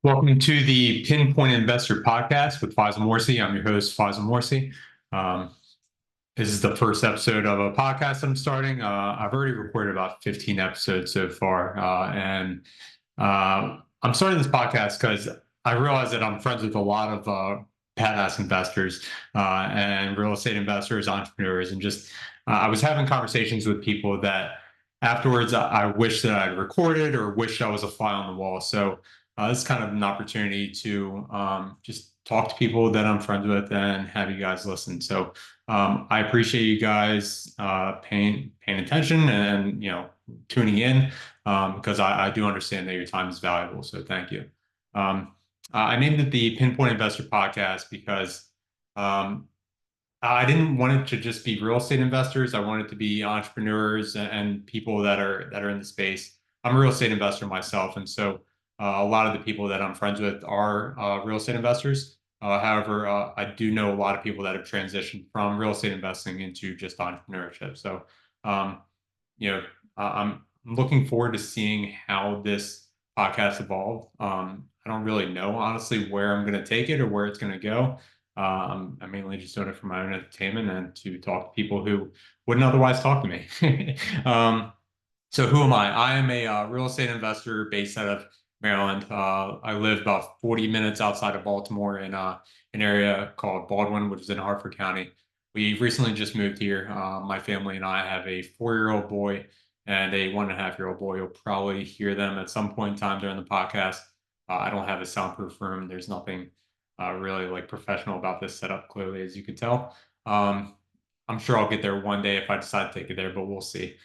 Welcome to the Pinpoint Investor podcast with Faisal Morsi. I'm your host, Faisal Morsi. Um, this is the first episode of a podcast I'm starting. I've already recorded about 15 episodes so far. And I'm starting this podcast because I realize that I'm friends with a lot of badass investors and real estate investors, entrepreneurs, and just I was having conversations with people that afterwards I wish that I'd recorded or wished I was a fly on the wall. So this is kind of an opportunity to just talk to people that I'm friends with and have you guys listen. So I appreciate you guys paying attention and tuning in because I do understand that your time is valuable. So thank you. Um, I named it the Pinpoint Investor Podcast because um, I didn't want it to just be real estate investors. I want it to be entrepreneurs and people that are in the space. I'm a real estate investor myself, and so a lot of the people that I'm friends with are real estate investors. However, I do know a lot of people that have transitioned from real estate investing into just entrepreneurship. So, um, you know, I'm looking forward to seeing how this podcast evolve. I don't really know honestly where I'm going to take it or where it's going to go. I'm mainly just doing it for my own entertainment and to talk to people who wouldn't otherwise talk to me. So who am I? I am a real estate investor based out of Maryland. I live about 40 minutes outside of Baltimore in an area called Baldwin, which is in Hartford County. We recently just moved here. My family and I have a 4-year-old boy and a 1.5-year-old boy. You'll probably hear them at some point in time during the podcast. I don't have a soundproof room. There's nothing really like professional about this setup, clearly, as you can tell. I'm sure I'll get there one day if I decide to take it there, but we'll see.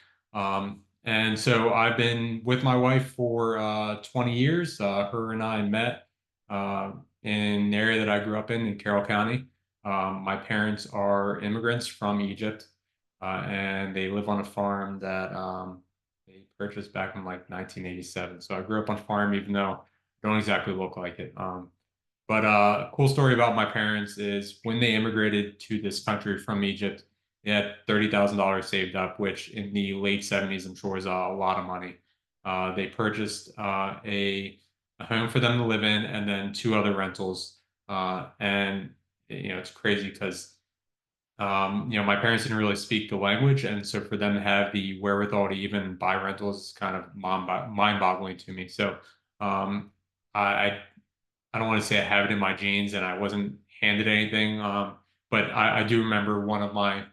And so I've been with my wife for 20 years. Her and I met uh, in an area that I grew up in Carroll County. My parents are immigrants from Egypt, and they live on a farm that they purchased back in like 1987. So I grew up on a farm, even though I don't exactly look like it. But cool story about my parents is when they immigrated to this country from Egypt, they had $30,000 saved up, which in the late 70s, I'm sure is a lot of money. They purchased a home for them to live in and then two other rentals. And, it's crazy because, my parents didn't really speak the language. And so for them to have the wherewithal to even buy rentals is kind of mind boggling to me. So um, I, I don't want to say I have it in my genes and I wasn't handed anything. But I do remember one of my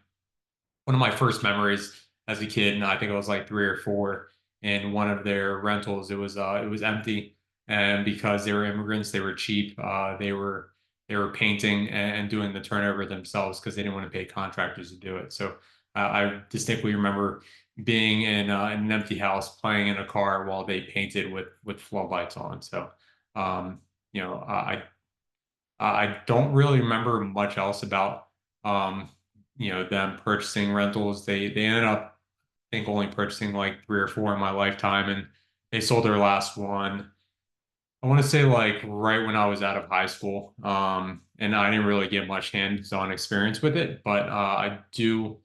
first memories as a kid, and I think I was like 3 or 4. In one of their rentals, it was empty, and because they were immigrants, they were cheap. They were painting and doing the turnover themselves because they didn't want to pay contractors to do it. So I distinctly remember being in an empty house playing in a car while they painted with floodlights on. So um, I don't really remember much else about them purchasing rentals. They ended up, I think, only purchasing like 3 or 4 in my lifetime, and they sold their last one. I want to say like right when I was out of high school, and I didn't really get much hands-on experience with it, but I do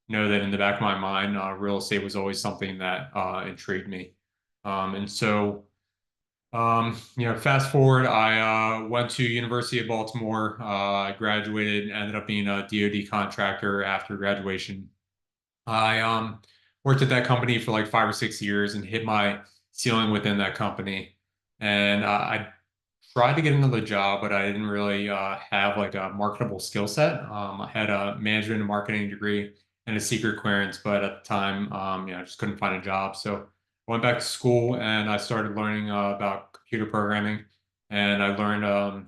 know that in the back of my mind, real estate was always something that intrigued me, and so. Fast forward, I went to University of Baltimore. I graduated and ended up being a DoD contractor after graduation. I worked at that company for like 5 or 6 years and hit my ceiling within that company. And I tried to get another job, but I didn't really have like a marketable skill set. I had a management and marketing degree and a secret clearance, but at the time, I just couldn't find a job. So I went back to school and I started learning about computer programming. And I learned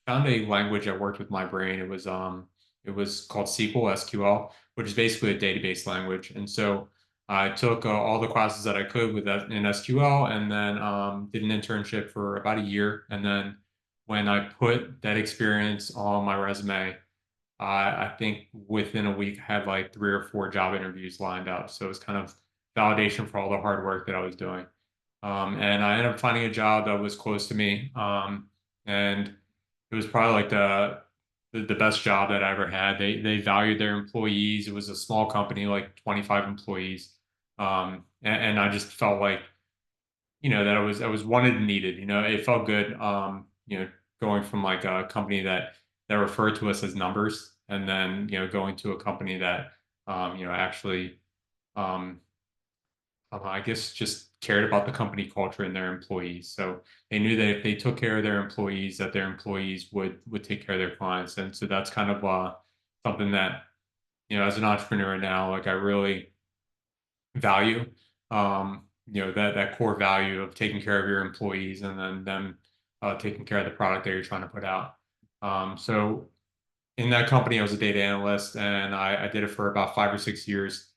found a language that worked with my brain. It was called SQL, which is basically a database language. And so I took all the classes that I could with that in SQL, and then did an internship for about a year. And then when I put that experience on my resume, I think within a week I had like 3 or 4 job interviews lined up. So it was kind of validation for all the hard work that I was doing. And I ended up finding a job that was close to me. And it was probably like the best job that I ever had. They valued their employees. It was a small company, like 25 employees. And I just felt like that I was wanted and needed. It felt good. Going from like a company that referred to us as numbers, and then going to a company that actually um, I guess just cared about the company culture and their employees. So they knew that if they took care of their employees, that their employees would take care of their clients. And so that's kind of something that as an entrepreneur now, like I really value. That core value of taking care of your employees and then them taking care of the product that you're trying to put out. So in that company, I was a data analyst, and I did it for about 5 or 6 years.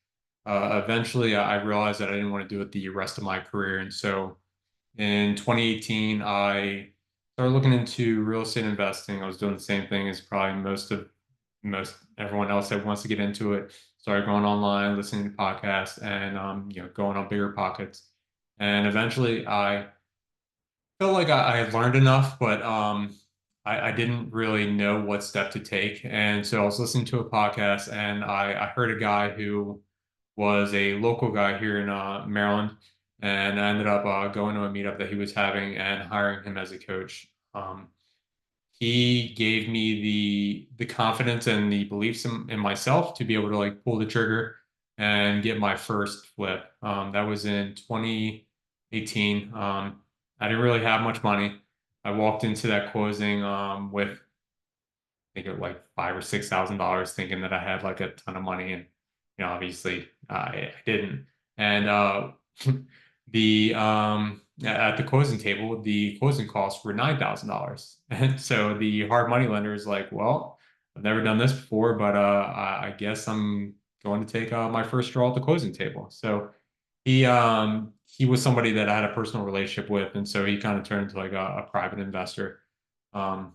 Eventually, I realized that I didn't want to do it the rest of my career, and so in 2018, I started looking into real estate investing. I was doing the same thing as probably most everyone else that wants to get into it. Started going online, listening to podcasts, and going on bigger pockets. And eventually, I felt like I had learned enough, but I didn't really know what step to take. And so I was listening to a podcast, and I heard a guy who was a local guy here in Maryland, and I ended up going to a meetup that he was having and hiring him as a coach. He gave me the confidence and the beliefs in myself to be able to like pull the trigger and get my first flip. That was in 2018. I didn't really have much money. I walked into that closing with I think it was like $5 or $6,000, thinking that I had like a ton of money, and obviously I didn't. And the at the closing table, the closing costs were $9,000, and so the hard money lender is like, "Well, I've never done this before, but I guess I'm going to take my first draw at the closing table." So he was somebody that I had a personal relationship with, and so he kind of turned into like a private investor. Um,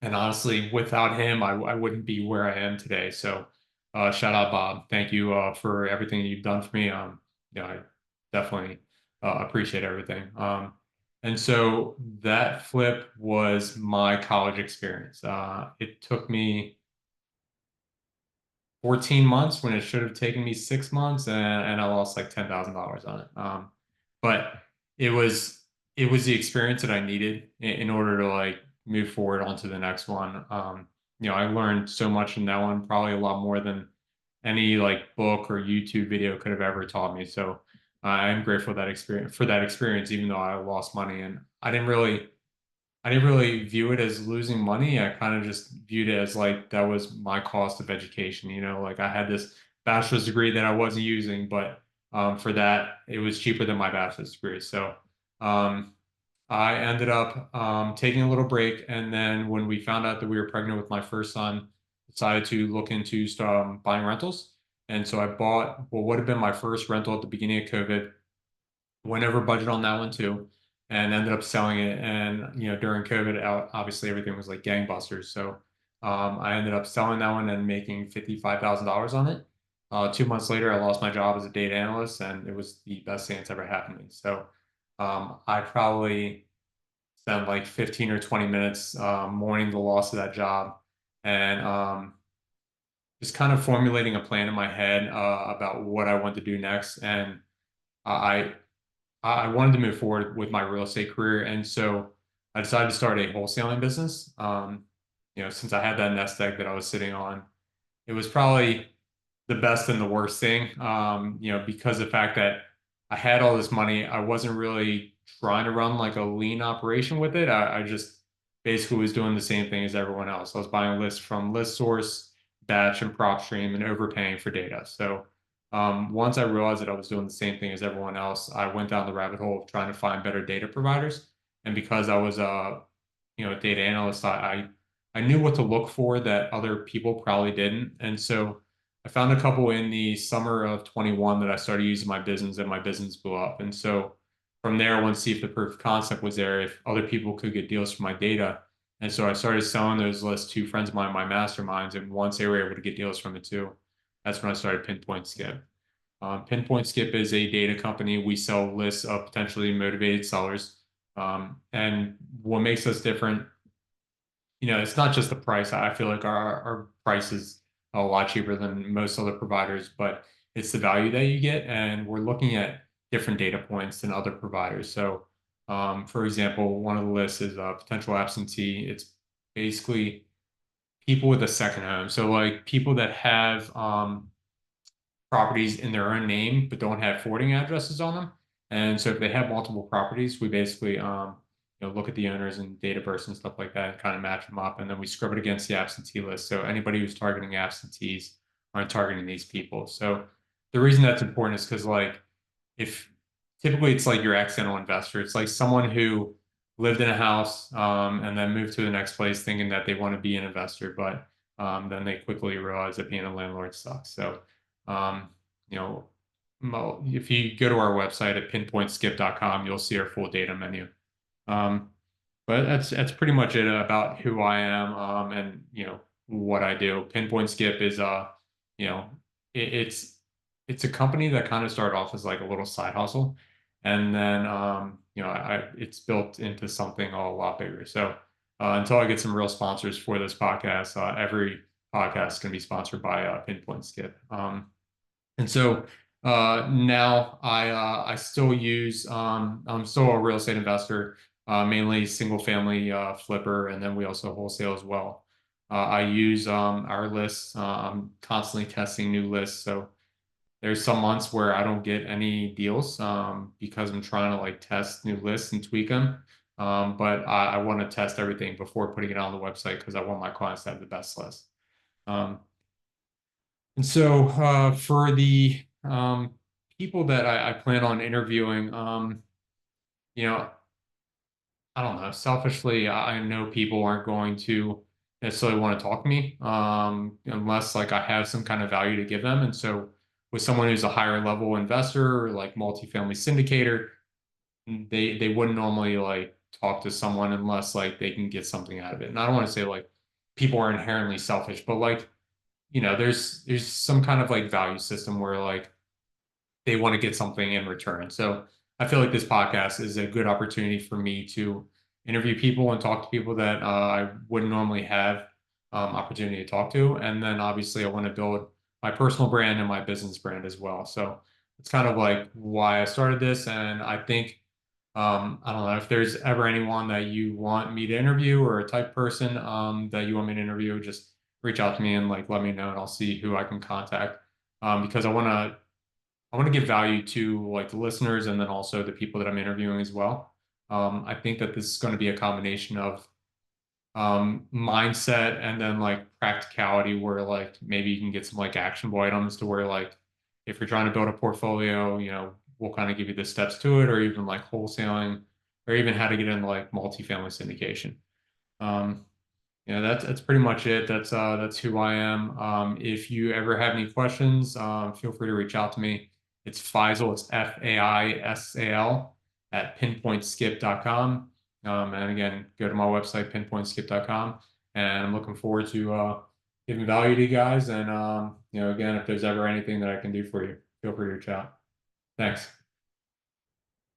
and honestly, without him, I wouldn't be where I am today. So, shout out, Bob. Thank you for everything you've done for me. I definitely appreciate everything. And so that flip was my college experience. It took me 14 months when it should have taken me 6 months, and I lost like $10,000 on it. But it was it was the experience that I needed in order to like move forward onto the next one. I learned so much in that one, probably a lot more than any like book or YouTube video could have ever taught me. So I'm grateful for that experience, even though I lost money, and I didn't really view it as losing money. I kind of just viewed it as like that was my cost of education. Like I had this bachelor's degree that I wasn't using, but for that, it was cheaper than my bachelor's degree. So um, I ended up taking a little break. And then when we found out that we were pregnant with my first son, decided to look into buying rentals. And so I bought what would have been my first rental at the beginning of COVID, went over budget on that one too, and ended up selling it. And during COVID, obviously everything was like gangbusters. So I ended up selling that one and making $55,000 on it. 2 months later, I lost my job as a data analyst, and it was the best thing that's ever happened to me. So I probably spent like 15 or 20 minutes mourning the loss of that job, and just kind of formulating a plan in my head about what I want to do next. And I I wanted to move forward with my real estate career, and so I decided to start a wholesaling business. Since I had that nest egg that I was sitting on, it was probably the best and the worst thing. Because of the fact that I had all this money, I wasn't really trying to run like a lean operation with it. I just basically was doing the same thing as everyone else. I was buying lists from list source, batch, and prop stream, and overpaying for data. So once I realized that I was doing the same thing as everyone else, I went down the rabbit hole of trying to find better data providers. And because I was a data analyst, I knew what to look for that other people probably didn't. And so I found a couple in the summer of 21 that I started using my business, and my business blew up. And so from there, I wanted to see if the proof of concept was there, if other people could get deals from my data. And so I started selling those lists to friends of mine, my masterminds. And once they were able to get deals from it too, that's when I started Pinpoint Skip. Pinpoint Skip is a data company. We sell lists of potentially motivated sellers. And what makes us different, it's not just the price. I feel like our price is a lot cheaper than most other providers, but it's the value that you get. And we're looking at different data points than other providers. So, for example, one of the lists is potential absentee. It's basically people with a second home. So like people that have properties in their own name but don't have forwarding addresses on them. And so if they have multiple properties, we basically look at the owners and date of birth and stuff like that and kind of match them up. And then we scrub it against the absentee list. So anybody who's targeting absentees aren't targeting these people. So the reason that's important is because like if typically it's like your accidental investor, it's like someone who lived in a house and then moved to the next place thinking that they want to be an investor, but then they quickly realize that being a landlord sucks. So um, you know, if you go to our website at pinpointskip.com, you'll see our full data menu. Um, but that's pretty much it about who I am and what I do. Pinpoint Skip is you know it's a company that kind of started off as like a little side hustle, and then it's built into something a lot bigger. So until I get some real sponsors for this podcast, every podcast can be sponsored by Pinpoint Skip. And so now I still use I'm still a real estate investor, mainly single family flipper, and then we also wholesale as well. I use our lists. I'm constantly testing new lists. So there's some months where I don't get any deals because I'm trying to like test new lists and tweak them. But I want to test everything before putting it on the website because I want my clients to have the best list. Um, and so for the people that I plan on interviewing, you know, I don't know, selfishly, I know people aren't going to necessarily want to talk to me unless like I have some kind of value to give them. And so with someone who's a higher level investor or like multifamily syndicator, they wouldn't normally like talk to someone unless like they can get something out of it. And I don't want to say like people are inherently selfish, but like there's some kind of like value system where like they want to get something in return. So I feel like this podcast is a good opportunity for me to interview people and talk to people that I wouldn't normally have opportunity to talk to. And then obviously I want to build my personal brand and my business brand as well. So it's kind of like why I started this. And I think I don't know if there's ever anyone that you want me to interview or a type person that you want me to interview, just reach out to me and like let me know and I'll see who I can contact because I want to give value to like the listeners and then also the people that I'm interviewing as well. I think that this is going to be a combination of mindset and then like practicality where like maybe you can get some like actionable items to where like if you're trying to build a portfolio, we'll kind of give you the steps to it or even like wholesaling or even how to get into like multifamily syndication. Um, that's pretty much it. That's who I am. If you ever have any questions, feel free to reach out to me. It's Faisal, it's Faisal at pinpointskip.com. And again, go to my website, pinpointskip.com. And I'm looking forward to giving value to you guys. And again, if there's ever anything that I can do for you, feel free to reach out. Thanks.